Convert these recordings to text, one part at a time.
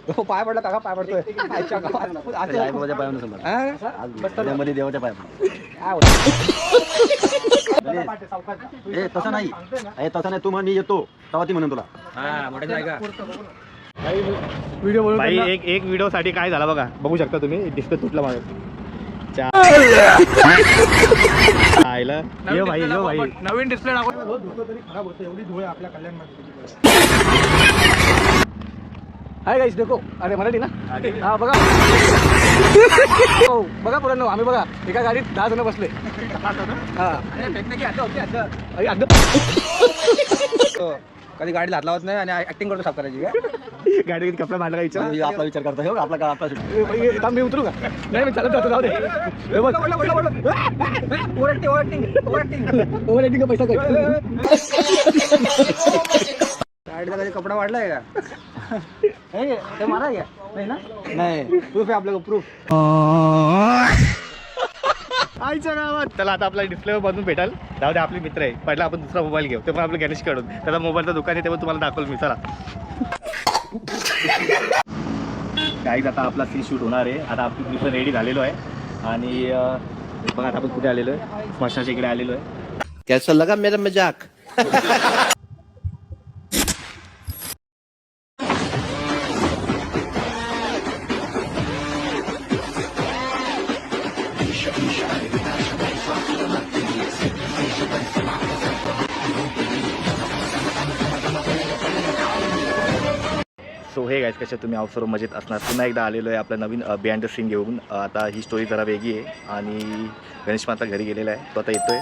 तो पाय पडला काका पाय पडतोय देवाच्या पाया तसं नाही तसं नाही. तू म्हण मी येतो तेव्हा ती म्हणून तुला व्हिडिओ भाई एक व्हिडिओ साठी काय झाला बघा, बघू शकता तुम्ही. डिस्प्ले तुटला माझा. आयला यो भाई नवीन डिस्प्ले खराब होतं. एवढी धूळ आपल्या कल्याणमध्ये. हाय गाईस देखो. अरे मराठी ना. हा बघा. हो बघा पुढे आम्ही बघा एका गाडीत 10 जण बसले. कधी गाडीला हात लावत नाही आणि ऍक्टिंग करतो साफ करायची काय. गाडी कपडा मांडला विचार आपला विचार करता हे आपला का आपला मी उतरू का नाही. मी चालत जातो जाऊ दे. ओव्हर का पैसा गाडीचा कधी कपडा वाढलाय का. ते मारा घ्या नाही ना. नाही प्रूफ आहे आपल्याला प्रूफ. आईच्या गावात. चला आता आपला डिस्प्ले बनवून भेटाल. जाऊ दे आपले मित्र आहे. पहिला आपण दुसरा मोबाईल घेऊ. ते पण आपलं गणेश कडून. त्याला मोबाईलचं दुकान आहे तेव्हा तुम्हाला दाखवलं मी. चला गाईज आता आपला सीन शूट होणार आहे. आता आपली डिस्प्ले रेडी झालेलो आहे आणि बघा आता आपण कुठे आलेलो आहे. स्मशानाच्या इकडे आलेलो आहे. कैसा लगा मेरा मजाक. सो हे गाईज कशा तुम्ही सर्व मजेत असणार. पुन्हा एकदा आलेलो आहे आपला नवीन बिहाइंड द सीन घेऊन. आता ही स्टोरी जरा वेगळी आहे आणि गणेश माता घरी गेलेला आहे. तो आता येतोय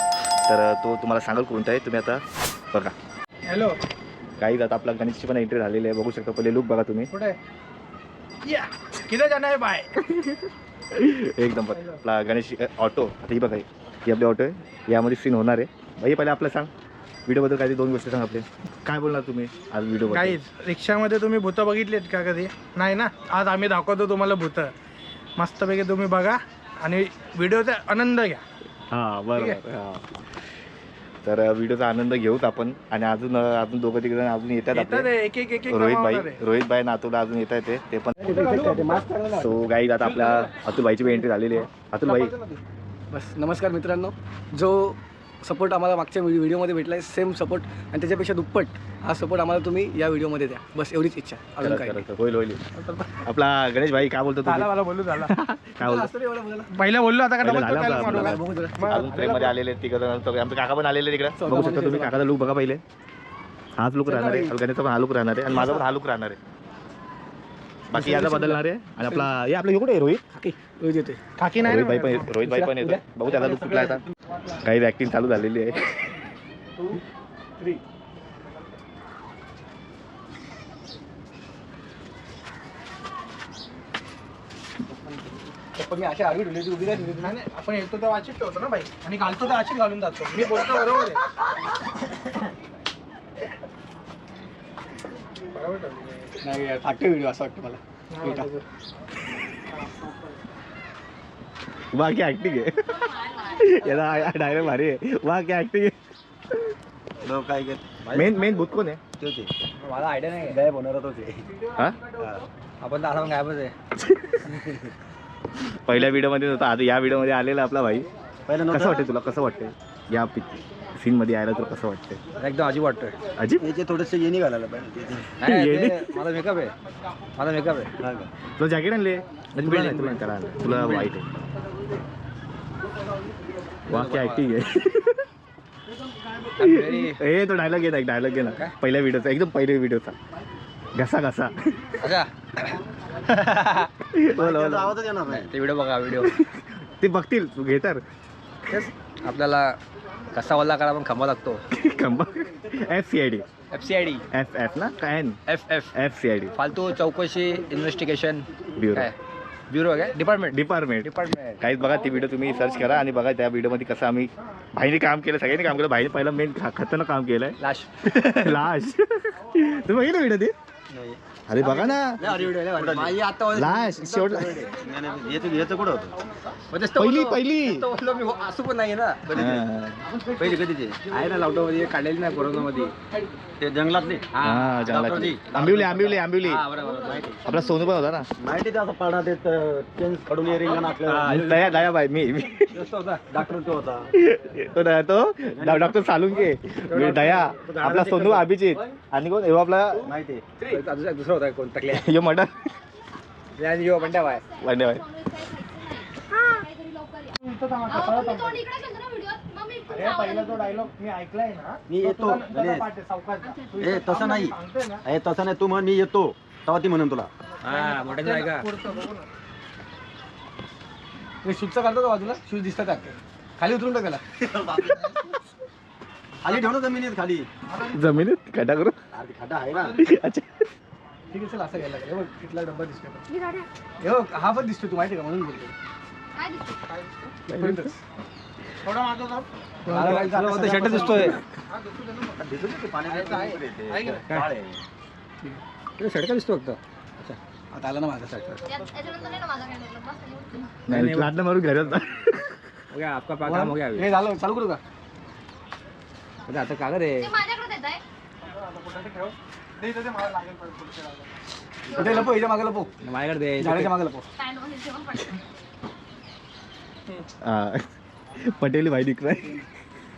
तर तो तुम्हाला सांगाल कोणता आहे. तुम्ही आता बघा. हॅलो गाईज आता आपला गणेशची पण एंट्री झालेली आहे. बघू शकता. पहिले लुक बघा तुम्ही. कुठे किती जण आहे बाय. एकदम आपला गणेश ऑटो. आता ही बघा ही आपली ऑटो आहे. यामध्ये सीन होणार आहे. भाई पहिले आपलं सांग व्हिडिओबद्दल काही 2 गोष्टी सांग. आपले काय बोलणार तुम्ही आज व्हिडिओ. काही रिक्षामध्ये तुम्ही भूतं बघितलीत का कधी. नाही ना. आज आम्ही दाखवतो तुम्हाला भूतं. मस्तपैकी तुम्ही बघा आणि व्हिडिओचा आनंद घ्या. हां बरोबर. हां तर व्हिडिओचा आनंद घेऊच आपण. आणि अजून दोघं तिकडे अजून येतात आपले. एक रोहित भाई नातूला अजून येत आहे ते पण. सो गाईज आता आपल्या अतुल भाईची एंट्री झालेली आहे. अतुल भाई बस. नमस्कार मित्रांनो. जो सपोर्ट आम्हाला मागच्या व्हिडिओमध्ये भेटला आहे सेम सपोर्ट आणि त्याच्यापेक्षा दुप्पट हा सपोर्ट आम्हाला तुम्ही या व्हिडिओमध्ये द्या. बस एवढीच इच्छा. अजून काय होईल. आपला गणेश भाई काय बोलतो तुम्ही. मला बोलू झाला काय बोलतो. पहिला बोललो आता अजून ट्रेनमध्ये आलेले तिकडे. आमचे काका पण आलेले तिकडे. बघू शकता तुम्ही. काकाचा लुक बघा पहिले. हाच लुक राहणार आहे. गणेशचा पण हा लुक राहणार आहे आणि माझा पण हा लुक राहणार आहे. बाकी याचा बदलणार आहे. आणि आपला हे आपलं कुठे आहे रोहित. रोहित येते. रोहित भाई पण येतो. बघू त्याला लुक कुठला आता. काही ऍक्टिंग चालू झालेली आहे. 2, 3 मी अशा आगी ठेवली उभी नाही. आपण येतो तर वाचित ठेवतो ना बाई आणि घालतो तर अशीच घालून जातो. मी बोलतो बरोबर आहे. नाही फाटतो व्हिडिओ असं वाटतं मला. वा की ऍक्टिंग आहे. याला डायरेक्ट भारी आहे. वा की ऍक्टिंग आहे. काय मेन भूत कोण आहे. मला आयडिया नाही. गायब होणार तोच आहे. हा आपण तर आता गायबच आहे. पहिल्या व्हिडिओमध्ये होता. आता या व्हिडिओमध्ये आलेला आपला भाई. पहिलं कसं वाटतं तुला. कसं वाटतंय या सीन मध्ये यायला तुला कसं वाटतंय. एकदम अजीब वाटतोय. अजीब. याचे थोडेसे येणी घालायला पाहिजे. माझा मेकअप आहे. तुला जॅकेट आणले. तुला वाईट आहे. वा की ऍक्टिंग आहे. हे तो डायलॉग घे ना पहिल्या व्हिडिओचा. एकदम पहिल्या व्हिडिओचा. घसा अच्छा आवाजच येणार नाही. ते व्हिडिओ बघा. व्हिडिओ ते बघतील. तू घे तर. तेच आपल्याला कसा वल्ला करा पण खांबा लागतो. FCID FF ना काय FCID फालतू चौकशी इन्व्हेस्टिगेशन ब्युरो काय डिपार्टमेंट. काहीच बघा ती व्हिडिओ तुम्ही सर्च करा आणि बघा त्या व्हिडिओमध्ये कसं आम्ही भाईने काम केलं. सगळ्यांनी काम केलं. भाईने पहिलं मेन खतरनाक काम केलंय. लाश तुम्ही बघितलं व्हिडिओ ते. अरे बघा ना माझी आता लास्ट शेवट याचं कुठं होतं पहिली असं पण नाही ना पहिली कधीची आहे ना लॉकडाऊन मध्ये काढलेली नाही कोरोना मध्ये ते जंगलातली हा जंगलाची आंबिवली आपला सोनू पण होता ना माहिती ते असं पाडा ते चेंज कडून रिंगण आपलं दया बाई मी डॉक्टर तो होता तो डॉक्टर सालुंके दया आपला सोनू अभिजित आणि कोण हे आपला माहिती दुसरा होता कोण टाकले यो मटन बंड्या बाय वांडे बाई मी येतो ए तसं नाही तसं नाही तू म्हण मी येतो तेव्हा ती म्हणून तुला शूजचा काढतो का बाजूला शूज दिसतात का खाली उतरून टाकायला खाली ठेव ना जमिनीत खाली जमिनीत खड्डा करू खड्डा आहे ना अच्छा ठीक आहे चल असं घ्यायला लागेल. हे बघ तिथला डब्बा दिसतोय हे बघ हा पण दिसतोय तू माहिती का म्हणून बोलतो शर्ट दिसतोय शर्ट का दिसतो फक्त अच्छा आता आला ना माझा शर्ट नाही लाटणं मारून घरात आपका काम हो गया हे झालं चालू करू का आता कागद आहे कुठे लपो याच्या मागे लपो माझ्याकडे झाडाच्या मागे लपो पटेली भाई दिख रहा है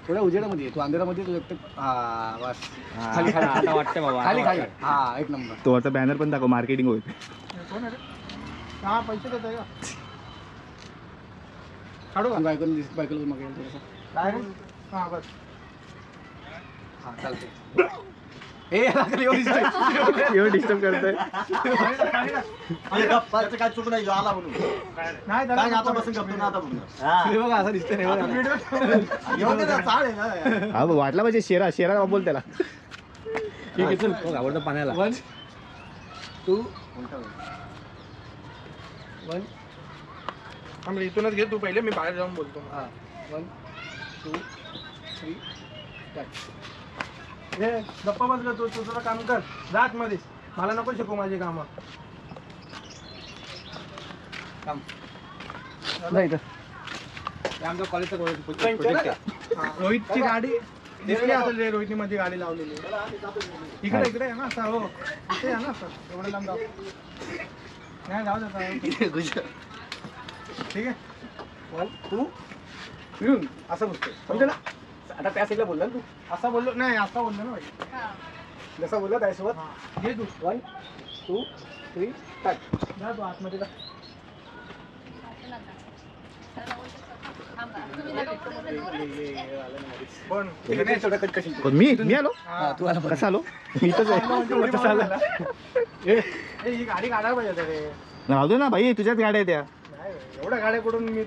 थोड्या उजेडामध्ये तू अंधेरामध्ये तू एकटं हा बस खाली खाली आता वाटतं बाबा खाली खाली हा एक नंबर तो वरचा बॅनर पण दाखव मार्केटिंग होईल पैसे देत आहे का काढू का बायकोला मग थोडंसं हां बस हां चालते एवढं डिस्टर्ब करतोय काय चुक नाही आला म्हणून काय आता बसून करतो ना आता बघा असं दिसतंय नाही हा वाटला पाहिजे शेरा बोल त्याला ठीक आहे चल आवडतं पाण्याला 1 2 1 आम्ही इथूनच घे तू पहिले मी बाहेर जाऊन बोलतो हां 1 2 3 हे गप्पा बसला तू तुझं काम कर जात मध्ये मला नको शिकू माझी कामं काम नाही तर आमच्या कॉलेजचा प्रोजेक्ट रोहितची गाडी दिसली असेल रे रोहितनी माझी गाडी लावलेली इकडे आहे ना असं हो इथे आहे ना असं एवढं लांब जाऊ नाही जाऊ देता ठीक आहे 1 2 फिरून असं बसतोय समजलं ना आता त्या साईडला बोलला ना तू असं बोललो नाही असं बोललो ना भाई जसं बोलला त्यासोबत घे तू 1 2 3 स्टार्ट जा तू आतमध्ये जा पण नाही छोटा कट कशी मी आलो हा तू आला कसा आलो मी इथंच आहे ही गाडी काढायला पाहिजे होतं रे राहू दे ना भाई तुझ्याच गाड्या आहेत त्या नाही एवढ्या गाड्या कुठून मी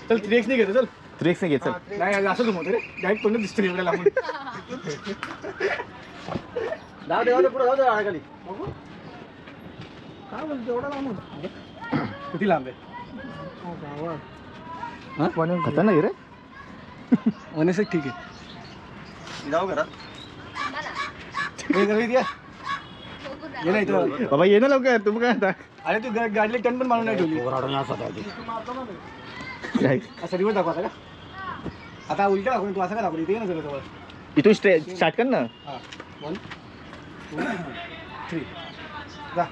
चल 3x नाही घेतो चल ट्रेक्स नाही घेत चल नाही असं तुम्ही रे डायरेक्ट तोंड दिसतो एवढ्या लांबून जाऊ दे पुढे जाऊ दे गाडी बघू काय बोलतो एवढा लांबून किती लांब आहे खतरनाक आहे रे वनेस ठीक आहे जाऊ घरात हे घरी द्या ये नाही तो बाबा ये ना लवकर तुम्ही काय आता अरे तू गाडीला टन पण मारून नाही ठेवली काय? असं रिव्हर दाखवा का आता उलटा दाखवून तू असं का दाखवली ते ना सगळं जवळ इथून स्टार्ट कर ना हां 1 2 3 जा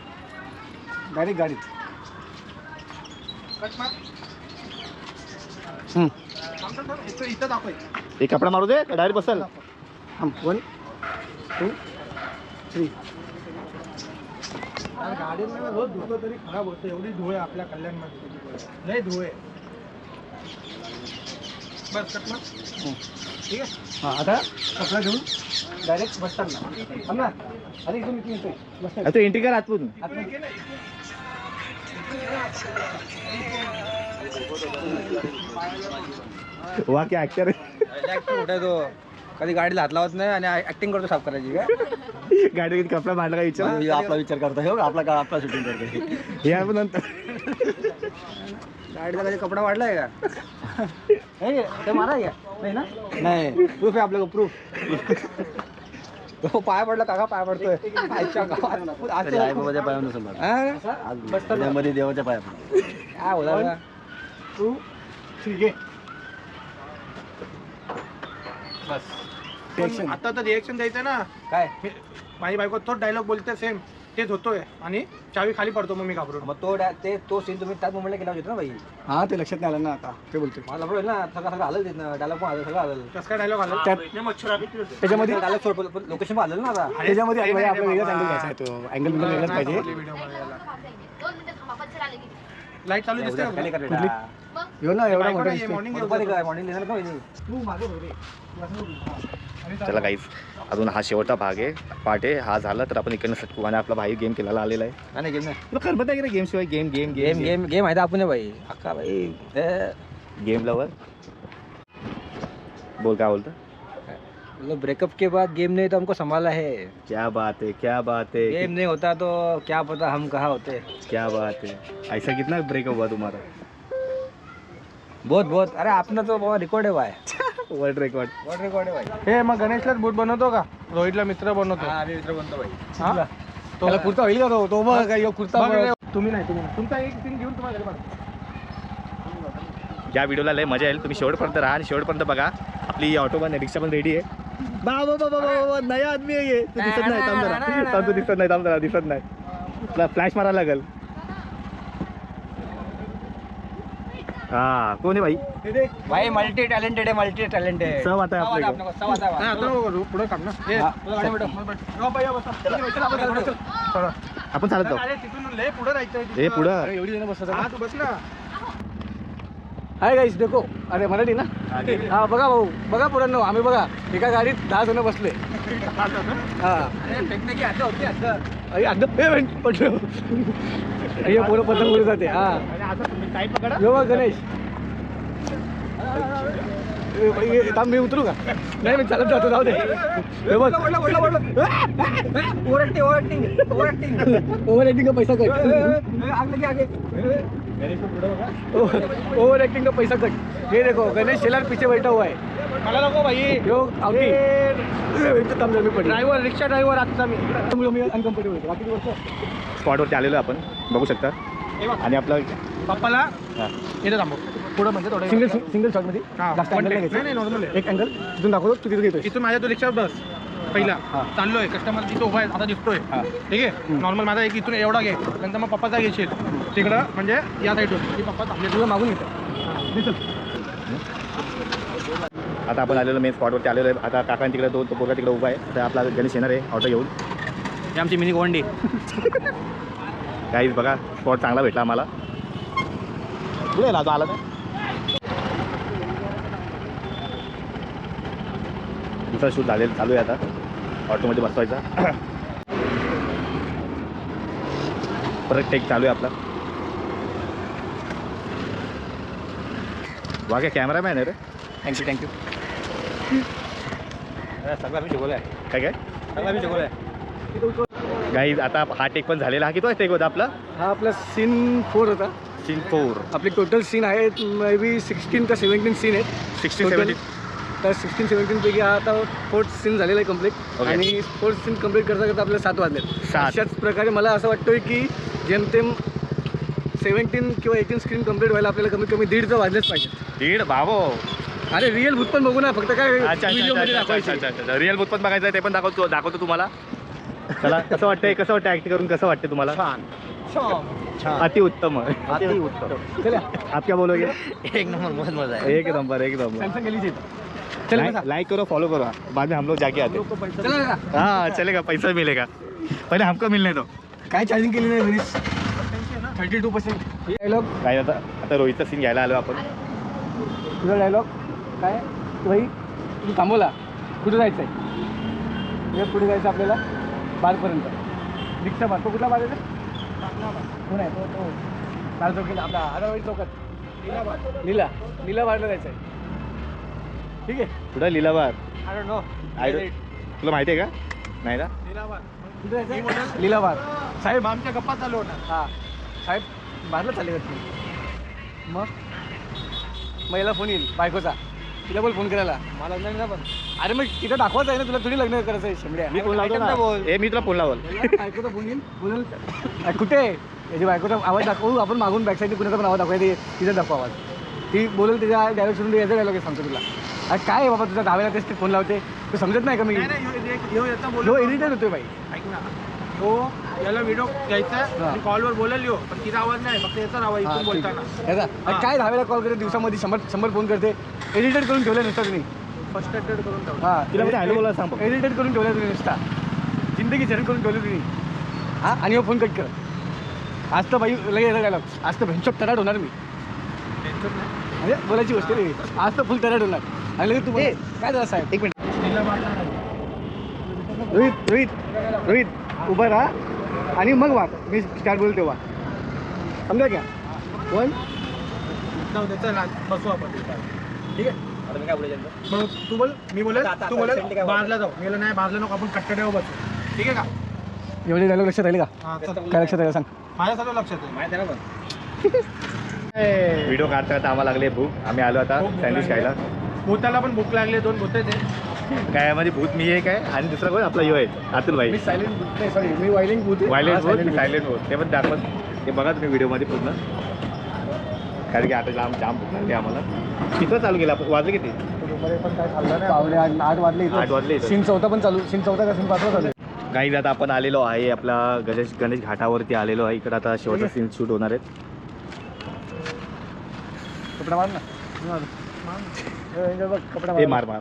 डायरेक्ट गाडीत इथं दाखव एक कपडा मारू दे डायरेक्ट बसल 1 2 3 गाडीत रोज धुतो तरी खराब होतं एवढी धुळे आपल्या कल्याणमध्ये लय धुळे बस कट मग ठीक आहे हां आता कपडा घेऊन डायरेक्ट बस स्टँडला थांब ना अरे इथून इथून येतोय बस स्टँड तू एंट्री कर आतून वा की ऍक्टर कुठे तो कधी गाडीला हात लावत नाही आणि ऍक्टिंग करतो साफ करायची का गाडी कपडा मांडला का विचार आपला विचार करतो हो आपला आपला शूटिंग करतो हे आपण नंतर गाडीचा कधी कपडा वाढलाय का ते मारा घ्या नाही ना नाही प्रूफ आहे आपल्याकडे प्रूफ तो पाय पडला काका पाय पडतोय आईच्या गावात. तरी आई बाबाच्या पायावर नसेल पडला. हा? आज त्याच्यामध्ये देवाच्या पाया पडला. काय बोला 2 3 घे बस Reaction. आता तर रिएक्शन द्यायचं ना काय माझी बायको तोच डायलॉग बोलते सेम तेच होतोय आणि चावी खाली पडतो मग मी घाबरून. मग तो सीन तुम्ही त्याच मोमेंटला केला होता ना भाई. हा ते लक्षात नाही आलं ना आता ते बोलतोय मला बरोबर ना सगळं आलं तिथं डायलॉग पण आलं सगळं आलं. कसं काय डायलॉग आला त्याच्यामध्ये डायलॉग सोड लोकेशन पण आलं ना आता. त्याच्यामध्ये अरे भाई आपला वेगळाच अँगल घ्यायचा आहे तो अँगल बिंगल वेगळाच पाहिजे लाईट चालू दिसते का खाली तुला? कर बेटा. येऊ ना एवढा बायको मोठा नाहीये, दिसतोय. morning घेऊन दुपारी जातो. काय मॉर्निंग लिहिणार का वहिनी? तू मागे बघ रे. चला गाईज अजून हा शेवटचा भाग आहे पार्ट आहे. हा झाला तर आपण इकडनं सटकू आणि आपला भाई गेम केलेला आलेला आहे. नाही गेम नाही तुला खरबत आहे गेम शिवाय game game game game game आहे आपण भाई अक्का भाई गेम लवर बोल काय बोलतं. मतलब ब्रेकअप के बाद गेम नहीं तो हमको संभाला है. क्या बात है क्या बात है गेम नहीं होता तो क्या पता हम कहाँ होते. क्या बात है. ऐसा कितना ब्रेकअप हुआ तुम्हारा. बहुत बहुत अरे आपने तो बहुत रिकॉर्ड है भाई. World record. बहुत रिकॉर्ड है भाई. हे मग गणेशलाच बूट बनवतो का रोहितला मित्र बनवतो. हाँ अभी मित्र बनतो भाई. हा? त्याला कुर्ता होईल का तो बघ काय कुर्ता बघ रे, तुम्ही नाही तुमचा एक सीन घेऊन तुम्हाला घरी पाठवतो. या व्हिडिओला लय मजा येईल. तुम्ही शेवटपर्यंत राहा आणि शेवटपर्यंत बघा. आपली ऑटो पण रिक्षा पण रेडी आहे. बाबा नया आदमी आहे ये. तू दिसत नाही थांब जरा. थांब, तू दिसत नाही थांब जरा दिसत नाही. तुला फ्लॅश मारायला लागेल. हा कोण आहे भाई. भाई मल्टी टैलेंटेड है मल्टी टैलेंटेड है. सब आता है सब आपने आता है अपने को, सब आता है नाही, भाई. आता नको, पुढे काम ना हे, गाडी बैठो. हो, बाई, या, बसा. चला. आपण चालत जाऊ. अरे, तिथून लय पुढे जायचंय हे पुढं अरे एवढी जण बसतात हा तू बस ना. हाय गाईस देखो अरे मराठी ना हा बघा भाऊ बघा पोरांनो आम्ही बघा एका गाडीत 10 जण बसले हा टेक्निक आता होती आता. अरे अगदी पडलो हे पोरं पतंग उडत जाते हा काय पकडा. यो बघ गणेश थांब मी उतरू का नाही मी चालत जातो जाऊ दे हे बघ ओवर एक्टिंग ओव्हर ऍक्टिंग का पैसा कट आगे आगे. ओव्हर ऍक्टिंग का पैसा कट ये देखो गणेश शेलार पीछे बैठा हुआ है मला नको भाई. यो आवती थांब जर मी पडलो ड्रायव्हर रिक्षा ड्रायव्हर आजचा मी. मी अनकम्फर्टेबल होतो बाकी गोष्ट स्पॉटवरती आलेलो आहे आपण बघू शकता. हे बघ, आणि आपला पप्पाला हा. इथे थांबव. पुढे म्हणजे थोडं सिंगल शॉट मध्ये हा, जास्त one अँगल take. नाही नाही, नाही, normal घ्यायचं आहे. एक अँगल तिथून दाखवतो तू तिथे घेतोय इथून माझ्या तो रिक्षा बस पहिला हा. चाललोय कस्टमर तिथं उभा आहे आता दिसतोय हा. ठीक आहे नॉर्मल माझा एक इथून एवढा घे नंतर मग पप्पाचा घेशील तिकडं म्हणजे या साईडून की पप्पा थांबले तुला मागून येतं दिसल आता आपण आलेलो मेन स्पॉटवरती आलेलो आहे. आता काका तिकडे तो पोरगा तिकडे उभा आहे. तर आपला गणेश येणार आहे ऑटो घेऊन. ही आमची मिनी गोंडी. काहीच बघा स्पॉट चांगला भेटला आम्हाला. कुठे आला तो आला का. दुसरा शूट झालेला चालू आहे आता ऑटोमध्ये बसवायचा. परत टेक चालू आहे आपला. वा काय कॅमेरामॅन आहे रे. थँक्यू सगळं आम्ही शिकवलं आहे. काय काय सगळं आम्ही शिकवलं आहे. गाईज आता हा टेक पण झालेला. हा किती टेक होता आपला. हा आपला सीन 4 होता सीन 4. आपले टोटल सीन आहेत मे बी 16 का 17 सीन आहेत 16-17. तर 16-17 पैकी हा आता 4th सीन झालेला आहे कम्प्लीट Okay. आणि 4th सीन कम्प्लीट करता करता आपल्याला 7 वाजले. 7. अशाच प्रकारे मला असं वाटतोय की जेमतेम 17 किंवा 18 स्क्रीन कम्प्लीट व्हायला आपल्याला कमीत कमी 1.5 तर वाजलेच पाहिजे. 1.5 बाबो. अरे रिअल भूत पण बघू ना फक्त काय अच्छा व्हिडिओमध्ये दाखवायचं. अच्छा रिअल भूत पण बघायचं आहे ते पण दाखवतो तुम्हाला. चला कसं वाटतं ऍक्ट करून कसं वाटतं तुम्हाला. अति उत्तम अति उत्तम. चला आप क्या बोलोगे. एक नंबर बहुत मजा है. एक नंबर एक नंबर. सॅमसंग गेली चल लाइक करो फॉलो करो बाद में हम लोग जाके आते हैं. चला हाँ चलेगा पैसा मिलेगा पहले हमको मिलने दो. काय चार्जिंग केली नाही मिनिट्स 32%. डायलॉग काय आता रोहितचा सीन घ्यायला आलो आपण. तुझा डायलॉग काय भाई तू थांबवला कुठं जायचं आहे पुढे जायचं आपल्याला बारपर्यंत. रिक्षा बार तो कुठला बार आहे कोण आहे तो लाल चौकीला आपला आरावाडी चौकात लीला बारला जायचं आहे. ठीक आहे कुठं लिलावार. I don't know. तुला माहिती आहे का. नाही ना. कुठे जायचं लीला बार. साहेब आमच्या गप्पा चालू होणार. हां साहेब बारला चालले का तुम्ही मग महिला फोन येईल बायकोचा तिला बोल फोन करायला. मला लग्न नाही पण अरे मग तिथं दाखवायचं आहे ना तुला, थोडी लग्न करायचं आहे शेंबड्या. मी फोन लावतो ना. ए मी तुला फोन लावल. बायकोचा फोन येईल बोलेल कुठे आहे? याची बायकोचा आवाज दाखवू आपण मागून बॅकसाईडने कुणाचा पण आवाज दाखवायचा, तिचा दाखवा आवाज. ती बोलेल त्याच्या डायरेक्ट सोडून याचा डायलॉग सांगतो तुला. अरे काय आहे बाबा तुझ्या दहाव्याला तेच फोन लावते, तू समजत नाही का? मी याचा लो इरिटेट होतोय बाई. ऐक ना, तो याला व्हिडिओ घ्यायचा आहे, कॉलवर बोलेल यो, पण तिचा आवाज नाही, फक्त याचा आवाज इथून बोलताना. याचा अरे काय दहाव्याला कॉल करते दिवसामध्ये 100 फोन करते. एडिटेड करून ठेवलं नुसतं तुम्ही. फर्स्ट एड करून ठेवलं. हां तिला म्हणजे हॅलो बोला सांग. एडिटेड करून ठेवलं तुम्ही नुसता. जिंदगी चरण करून ठेवली तुम्ही. हां आणि हो फोन कट कर. आज तर बाई लगे याचा डायलॉग, आज तर भंचक तराट होणार मी. म्हणजे बोलायची गोष्ट रे, आज तर फुल तराट होणार. आणि लगे तू काय झालं साहेब? एक मिनिट रोहित रोहित रोहित उभं राहा आणि मग वाग. मी स्टार्ट बोल तेव्हा समजा क्या. वन जाऊ दे, चल आज बसू आपण. ठीक आहे. मग तू बोल, मी बोलेल, तू बोलेल बाजला जाऊ. मी नाही बाजला नको, आपण कट्ट्यावर बसू. ठीक आहे का? एवढे डायलॉग लक्षात राहिले का? हां चल. काय लक्षात राहिलं सांग. माझ्या सर्व लक्षात आहे. माहिती आहे ना पण व्हिडिओ काढता काढता आम्हाला लागले भूक. आम्ही आलो आता सँडविच खायला. भूताला पण भूक लागली, 2 भूत आहे ते. काय मध्ये भूत मी एक आहे आणि दुसरा कोण आपला यो आहे अतुल भाई. मी सायलेंट नाही सॉरी मी वायलिंग भूत वायलेंट भूत सायलेंट भूत ते पण दाखवत. ते बघा तुम्ही व्हिडिओमध्ये पूर्ण. कारण की आता जाम भूक लागली आम्हाला. किती चालू केला वाजले किती? पावले 8 वाजले. 8 वाजले. सीन 4 पण चालू. सीन 4 का सीन 5 चालू. गाईज आता आपण आलेलो आहे आपला गणेश घाटावरती आलेलो आहे. इकडे आता शेवटचा सीन शूट होणार आहेत. कपडा मार ना. बघ कपडा ते मार मार.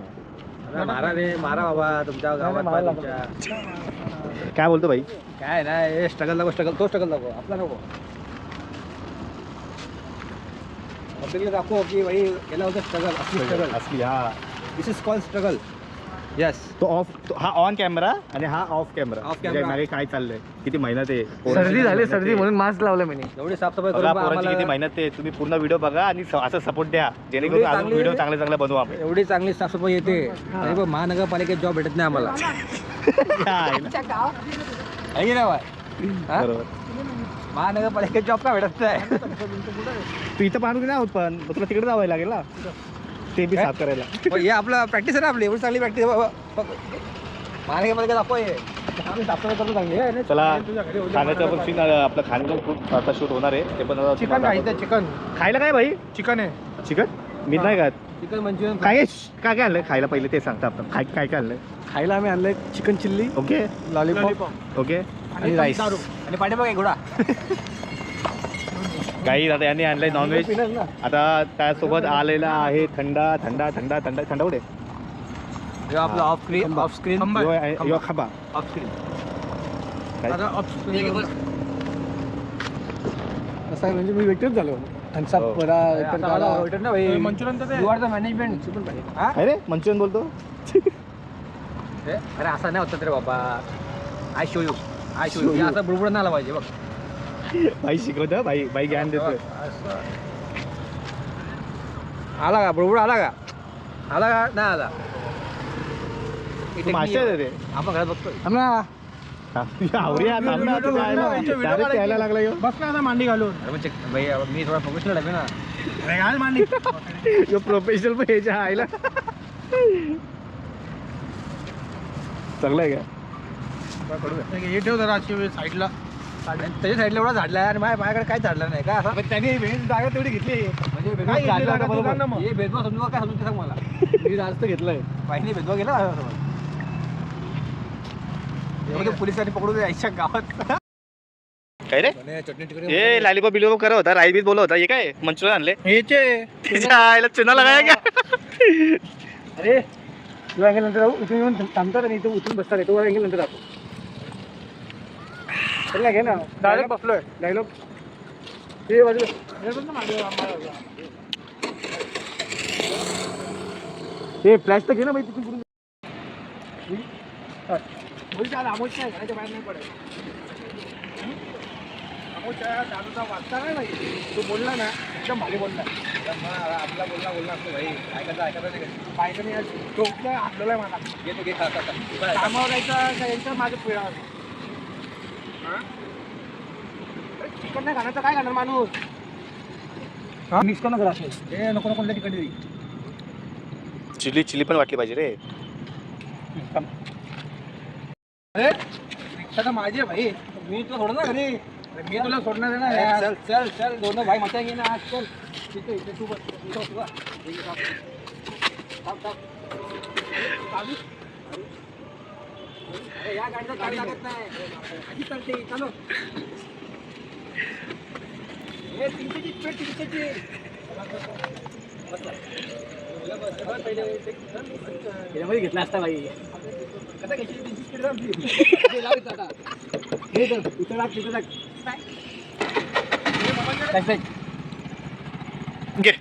मारा रे मारा बाबा तुमच्या गावात मारायला तुमच्या. काय बोलतो भाई? काय नाही स्ट्रगल नको, स्ट्रगल तो स्ट्रगल नको, आपला नको. पब्लिकला दाखव की भाई याला होतं स्ट्रगल, असली स्ट्रगल. असली हा. दिस इज कॉल्ड स्ट्रगल. येस. तो ऑफ हा ऑन कॅमेरा आणि हा ऑफ कॅमेरा. Off camera. मागे काय चाललंय, किती मेहनत आहे. सर्दी झाली सर्दी म्हणून मास्क लावलं मी. एवढी साफसफाई बघा करून पोरांची किती आम्हाला मेहनत आहे. तुम्ही पूर्ण व्हिडिओ बघा आणि असं सपोर्ट द्या जेणेकरून अजून चांगली- व्हिडिओ चांगले बनवू आपण. एवढी चांगली साफसफाई येते तरी पण महानगरपालिकेत जॉब भेटत नाही आम्हाला. आहे ना? आहे की नाही बा? हा? बरोबर. महानगरपालिकेत जॉब का भेटत नाही? तू इथं पाहू की नाही आहोत पण मग तुला तिकडे जावं लागेल ना ते बी साफ करायला. पण हे आपलं प्रॅक्टिस आहे ना आपली, एवढी चांगली प्रॅक्टिस आहे बाबा. महानगरपालिका दाखव हे. आम्ही साफसफाई करतो चांगली आहे ना? चला खाण्याचं पण सीन आपलं खाण्याचं खूप आता शूट होणार आहे. ते पण आता चिकन तुम्हाला खायचं, चिकन खायला काय भाई? चिकन आहे. चिकन मी नाही खात. चिकन मंचुरियन काय काय काय आणलंय खायला पहिले ते सांगता आपण. काय काय काय आणलंय? खायला आम्ही आणलंय chicken chilli, okay lollipop okay. आणि राईस. दारू. आणि पाठीमागे एक घोडा. काही आता यांनी आणलंय नॉनव्हेज. पिणार ना. आता त्यासोबत आलेला आहे थंडा थंडा थंडा थंडा थंडा कुठे? हे आपलं ऑफ स्क्रीन, ऑफ स्क्रीन, खंबा. यो खाबा. Of screen. काय? आता up- असं आहे म्हणजे मी व्यक्तीच झालो. थम्स हो. अप परा एकतर काढा. ना भाई. मंचुरियनचं ते यू आर द मॅनेजमेंट. अरे मंचुरियन बोलतो. अरे असा नाही होत रे बाबा. I show you, I show you. असं बुडबुड नाही आला पाहिजे बघ. भाई शिकवतो भाई भाई ज्ञान देतोय. आला का बुडबुड? आला का? आला का? नाही आला. तू मास्टर आहे रे. आपण घरात बघतोय. थांब ना. आवरी डायरेक्ट यायला लागला ह्यो. बस ना आता मांडी घालून. अरे मग check- भाई मी थोडा प्रोफेशनल आहे ना. अरे घाल मांडी. यो प्रोफेशनल पण ह्याच्या आईला चांगलं आहे का? हे ठेव जरा अशी साईडला. आणि त्याच्या साईडला एवढा झाडला आहे आणि माझ्याकडे काय झाडलं नाही का असं. पण त्यांनी जागा तेवढी घेतली. म्हणजे काय भेदभाव घेतली झाडला जागा होता तू बरोबर. सांग ना मग. हे भेदभाव समजू का काय समजू ते सांग मला. मी जास्त घेतलंय. बाईने भेदभाव केला माझ्यासोबत. एवढं पोलिसांनी पकडून यायच्या गावात. काय रे? ए लॉलीपॉप बिलीपॉप करा होता. राईस बीस बोला होता. हे काय मंचुरियन आणले? हेचे त्याच्या आईला चुना लगाय का? अरे तू अँगल नंतर जाऊ. इथून येऊन थांबतात आणि इथं उठून बसतात. तो अँगल नंतर जातो. चल घे ना. डायरेक्ट बसलोय. डायलॉग ते बाजू हे फ्लॅश तर घे ना बाई तिथून पुढून. आमोशा आहे घराच्या बाहेर नाही पडायचं. आमोशा दादूचा वाचता नाही भाई. तू बोलला ना एकदम भारी बोलला. आपला बोलला असतो भाई. ऐकायचं नाही. बायकाने आज टोकला आणलेला आहे मला. घेतो घे खाता कामावर जायचं यांचं माझं पिळा. चिकन नाही खाण्याचं काय खाणार माणूस. मिक्स करून करा. हे नको नको तिकडे चिली पण वाटली पाहिजे रे. अरे रिक्षा तर माझी आहे भाई, मी तुला सोडणार घरी. अरे मी तुला सोडणार आहे ना यार. चल चल चल, दोन भाई मचा घे ना आज. चल इथे इथे तू बस, इथे बस तुला. चालू. अरे या गाडीचा गाडी लागत नाही. आधी चालते चालू. हे 300ची स्पीड 300ची. त्याच्यामध्ये घेतला असता भाई. कसा घेतली 300 स्पीड राहते. लाव इथं आता. हे तर इथं लाग तिथं लाग. काय घे.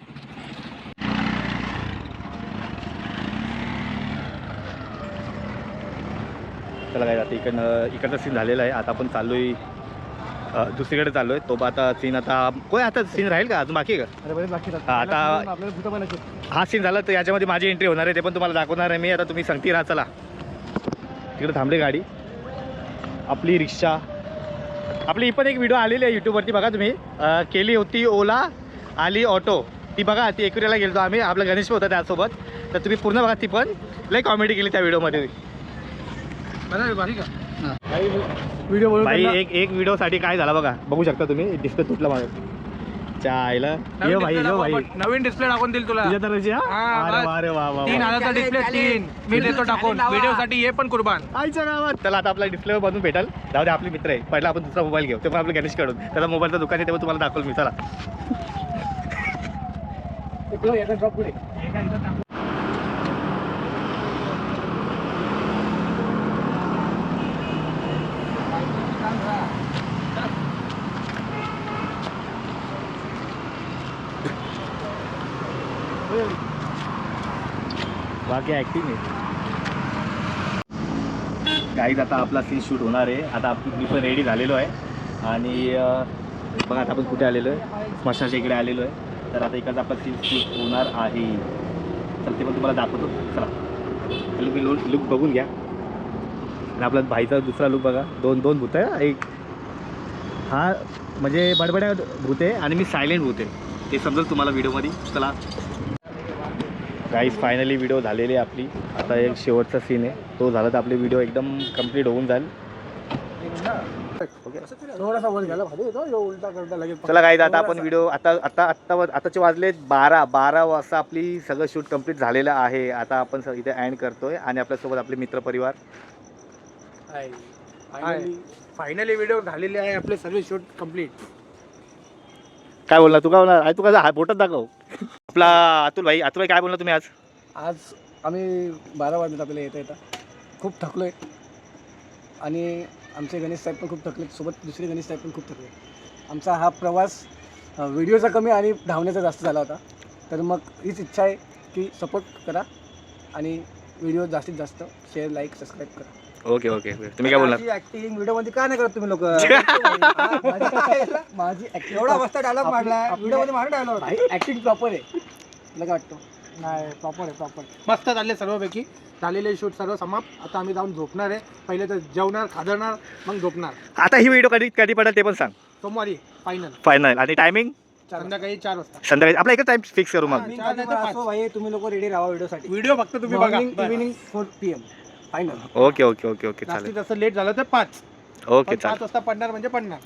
चला काय आता इकडचा सीन झालेला आहे. आता आपण चाललोय दुसरीकडे चाललोय. तो आता सीन आता सीन राहील का अजून बाकी आहे का? अरे बरेच बाकी हा, आता आपल्याला भूत बनायचे. हा सीन झाला तर याच्यामध्ये माझी एंट्री होणार आहे, ते पण तुम्हाला दाखवणार आहे मी. आता तुम्ही सांगती राहा. चला तिकडे थांबले गाडी. आपली रिक्षा, आपली ही पण एक व्हिडिओ आलेली आहे यूट्यूबवरती, बघा तुम्ही. केली होती ओला आली ऑटो, ती बघा. ती एकविराला गेलो आम्ही, आपला गणेश होता त्यासोबत. तर तुम्ही पूर्ण बघा, ती पण लई कॉमेडी केली त्या व्हिडिओमध्ये. व्हिडिओ बनवून भाई त्यांना- एक व्हिडिओसाठी काय झाला बघा, बघू शकता तुम्ही. डिस्प्ले तुटला माझा. चायला ये भाई ये भाई, नवीन डिस्प्ले टाकून देईल तुला. तुझ्या तरची हा? हा, अरे बस. वा रे वा वा 3000चा डिस्प्ले 3 मी देतो टाकून. व्हिडिओ साठी हे पण कुर्बान. आईच्या गावात. चला आता आपला डिस्प्ले बनवून भेटाल. जाऊ दे, आपले मित्र आहे. पहिला आपण दुसरा मोबाईल घेऊ, ते पण आपलं गणेश काढून. त्याचा मोबाईलचं दुकान आहे, तेव्हा तुम्हाला दाखवलं मी. चला इकडं याचा ड्रॉप पुढे. बाकी ॲक्टिंग आहे. काहीच आता आपला सीन शूट होणार आहे. आता मी पण रेडी झालेलो आहे. आणि बघा आता आपण कुठे आलेलो आहे, स्मशानच्या इकडे आलेलो आहे. तर आता इकडचा आपला सीन शूट होणार आहे. चल ते पण तुम्हाला दाखवतो. चला तुम्ही लुक बघून घ्या. आणि आपला भाईचा दुसरा लुक बघा. दोन भूत आहे. एक हा म्हणजे बडबड्या भूत आहे आणि मी सायलेंट भूत आहे, ते समजेल तुम्हाला व्हिडिओमध्ये. चला गाईज, फायनली व्हिडिओ झालेली आहे आपली. आता एक शेवटचा सीन आहे, तो झाला तर आपली व्हिडिओ एकदम कंप्लीट होऊन जाईल. थोडासा वर गेला भाई, तो उलटा करता लगेच. चला गाईज, आता आपण व्हिडिओ आताचे वाजले 12 वाजता आपली सगळं शूट कंप्लीट झालेलं आहे. आता आपण इथे एंड करतोय आणि आपल्यासोबत आपले मित्रपरिवार. फायनली व्हिडिओ झालेले आहे आपले सर्व शूट कम्प्लीट. काय बोलणार तू? काय बोलणार आहे तू? काय बोटत दाखव. आपला अतुल भाई काय बोलणार तुम्ही आज? आज आम्ही 12 वाजता आपल्याला येता खूप थकलो आहे. आणि आमचे गणेश साहेब पण खूप थकले, सोबत दुसरे गणेश साहेब पण खूप थकले. आमचा हा प्रवास व्हिडिओचा कमी आणि धावण्याचा जास्त झाला होता. तर मग हीच इच्छा आहे की सपोर्ट करा आणि व्हिडिओ जास्तीत जास्त शेअर, लाईक, सबस्क्राईब करा. ओके तुम्ही काय बोलणार? ऍक्टिंग व्हिडिओ मध्ये काय नाही करत तुम्ही लोक? माझी ऍक्टिंग एवढा मस्त डायलॉग मारला व्हिडिओ मध्ये, मारा डायलॉग. ऍक्टिंग प्रॉपर आहे, तुला काय वाटतं? नाही, प्रॉपर मस्त झाले सर्वपैकी. झालेले शूट सर्व समाप्त. आता आम्ही जाऊन झोपणार आहे. पहिले तर जेवणार, खादरणार, मग झोपणार. आता ही व्हिडिओ कधी पडेल ते पण सांग. सोमवारी फायनल. आणि टायमिंग संध्याकाळी 4 वाजता. संध्याकाळी आपला एकच टाइम फिक्स करू मग. भाई तुम्ही लोक रेडी राहा व्हिडिओसाठी. व्हिडिओ फक्त तुम्ही बघा. Evening 4 PM final. ओके जास्तीत चालेल. जास्त लेट झालं तर 5. ओके 5 चालेल. वाजता पडणार म्हणजे पडणार.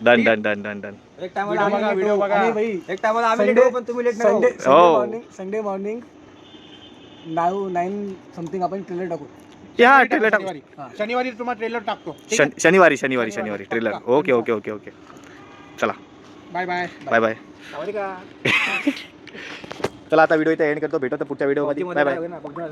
डन. एक टायमाला व्हिडिओ बघा, व्हिडिओ बघा. आणि भाई एक टायमाला आम्ही लेट होऊ, पण तुम्ही लेट नाही संडे मॉर्निंग 9 समथिंग आपण ट्रेलर टाकू. या ट्रेलर शनिवारी तुम्हाला ट्रेलर टाकतो. ठीक आहे? शनिवारी ट्रेलर. ओके चला बाय बाय. चला आता व्हिडिओ इथे एंड करतो. भेटतो पुढच्या व्हिडिओमध्ये. बाय.